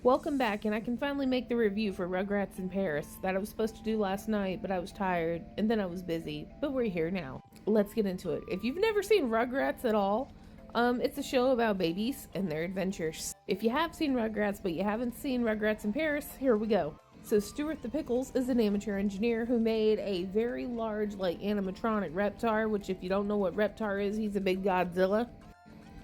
Welcome back, and I can finally make the review for Rugrats in Paris that I was supposed to do last night, but I was tired, and then I was busy, but we're here now. Let's get into it. If you've never seen Rugrats at all, it's a show about babies and their adventures. If you have seen Rugrats, but you haven't seen Rugrats in Paris, here we go. So Stuart the Pickles is an amateur engineer who made a very large, animatronic Reptar, which if you don't know what Reptar is, he's a big Godzilla.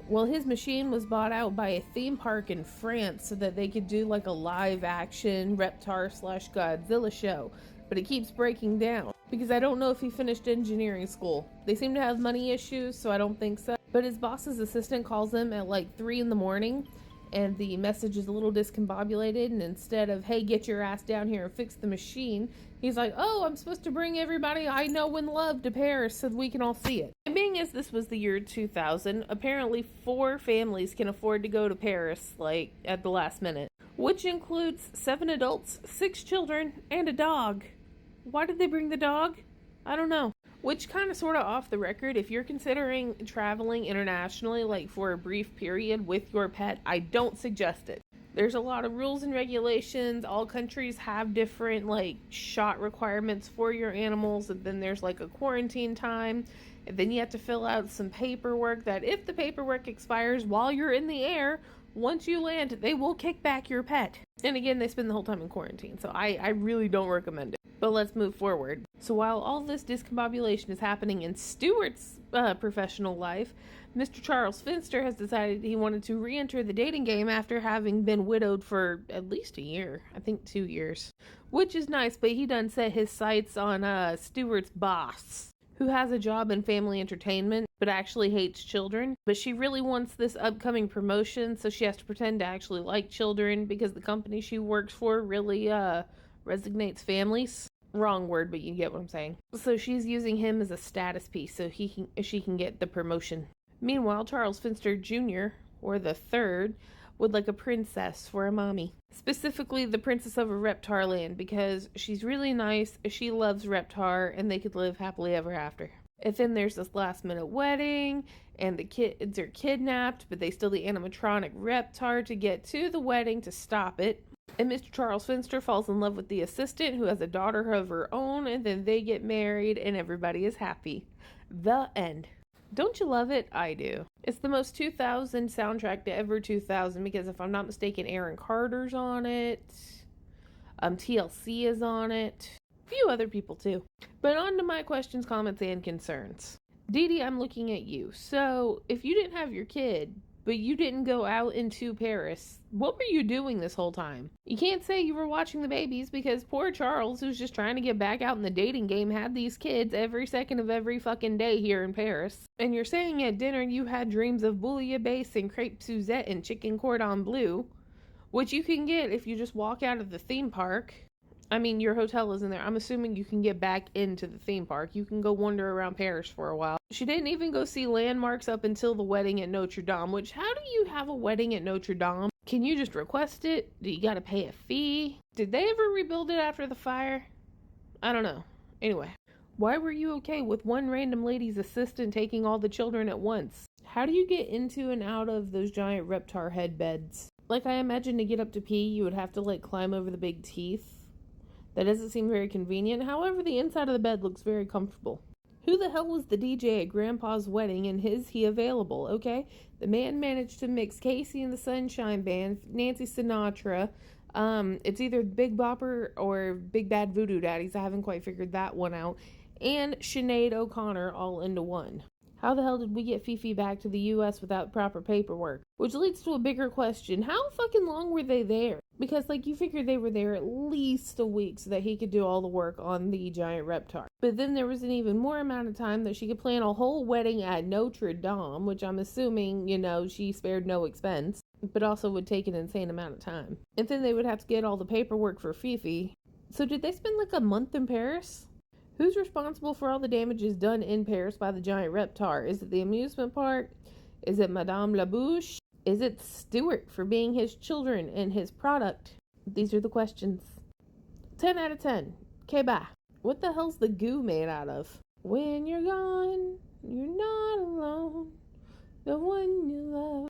Well, his machine was bought out by a theme park in France so that they could do a live action Reptar/Godzilla show. But it keeps breaking down because I don't know if he finished engineering school. They seem to have money issues, so I don't think so. But his boss's assistant calls him at 3 in the morning and the message is a little discombobulated, and instead of, hey, get your ass down here and fix the machine, he's like, oh, I'm supposed to bring everybody I know and love to Paris so that we can all see it. And being as this was the year 2000, apparently 4 families can afford to go to Paris, at the last minute, which includes 7 adults, 6 children, and a dog. Why did they bring the dog? I don't know. Which kind of sort of off the record, if you're considering traveling internationally, for a brief period with your pet, I don't suggest it. There's a lot of rules and regulations. All countries have different, shot requirements for your animals. And then there's, a quarantine time. And then you have to fill out some paperwork that if the paperwork expires while you're in the air, once you land, they will kick back your pet. And again, they spend the whole time in quarantine. So I really don't recommend it. But let's move forward. So while all this discombobulation is happening in Stuart's professional life, Mr. Charles Finster has decided he wanted to re-enter the dating game after having been widowed for at least a year. I think 2 years. Which is nice, but he done set his sights on Stuart's boss, who has a job in family entertainment, but actually hates children. But she really wants this upcoming promotion, so she has to pretend to actually like children because the company she works for really resignates families. Wrong word, but you get what I'm saying. So she's using him as a status piece so she can get the promotion. Meanwhile, Charles Finster Jr., or the third, would like a princess for a mommy. Specifically, the princess of a Reptar land, because she's really nice, she loves Reptar, and they could live happily ever after. And then there's this last minute wedding, and the kids are kidnapped, but they steal the animatronic Reptar to get to the wedding to stop it. And Mr. Charles Finster falls in love with the assistant, who has a daughter of her own, and then they get married, and everybody is happy. The end. Don't you love it? I do. It's the most 2000 soundtrack to ever 2000, because if I'm not mistaken, Aaron Carter's on it. TLC is on it. A few other people too. But on to my questions, comments, and concerns. Dee Dee, I'm looking at you. So, if you didn't have your kid, but you didn't go out into Paris, what were you doing this whole time? You can't say you were watching the babies, because poor Charles, who's just trying to get back out in the dating game, had these kids every second of every fucking day here in Paris. And you're saying at dinner you had dreams of bouillabaisse and crepe Suzette and chicken cordon bleu, which you can get if you just walk out of the theme park. I mean, your hotel isn't there. I'm assuming you can get back into the theme park. You can go wander around Paris for a while. She didn't even go see landmarks up until the wedding at Notre Dame, which, how do you have a wedding at Notre Dame? Can you just request it? Do you gotta pay a fee? Did they ever rebuild it after the fire? I don't know. Anyway, why were you okay with one random lady's assistant taking all the children at once? How do you get into and out of those giant Reptar head beds? I imagine to get up to pee, you would have to, climb over the big teeth. That doesn't seem very convenient. However, the inside of the bed looks very comfortable. Who the hell was the DJ at Grandpa's wedding, and is he available? Okay, the man managed to mix Casey and the Sunshine Band, Nancy Sinatra. It's either Big Bopper or Big Bad Voodoo Daddies. I haven't quite figured that one out. And Sinead O'Connor all into one. How the hell did we get Fifi back to the U.S. without proper paperwork? Which leads to a bigger question. How fucking long were they there? Because, you figure they were there at least a week so that he could do all the work on the giant Reptar. But then there was an even more amount of time that she could plan a whole wedding at Notre Dame, which I'm assuming, she spared no expense, but also would take an insane amount of time. And then they would have to get all the paperwork for Fifi. So did they spend a month in Paris? Who's responsible for all the damages done in Paris by the giant Reptar? Is it the amusement park? Is it Madame Labouche? Is it Stuart for being his children and his product? These are the questions. 10 out of 10. Okay, bye. What the hell's the goo made out of? When you're gone, you're not alone. The one you love.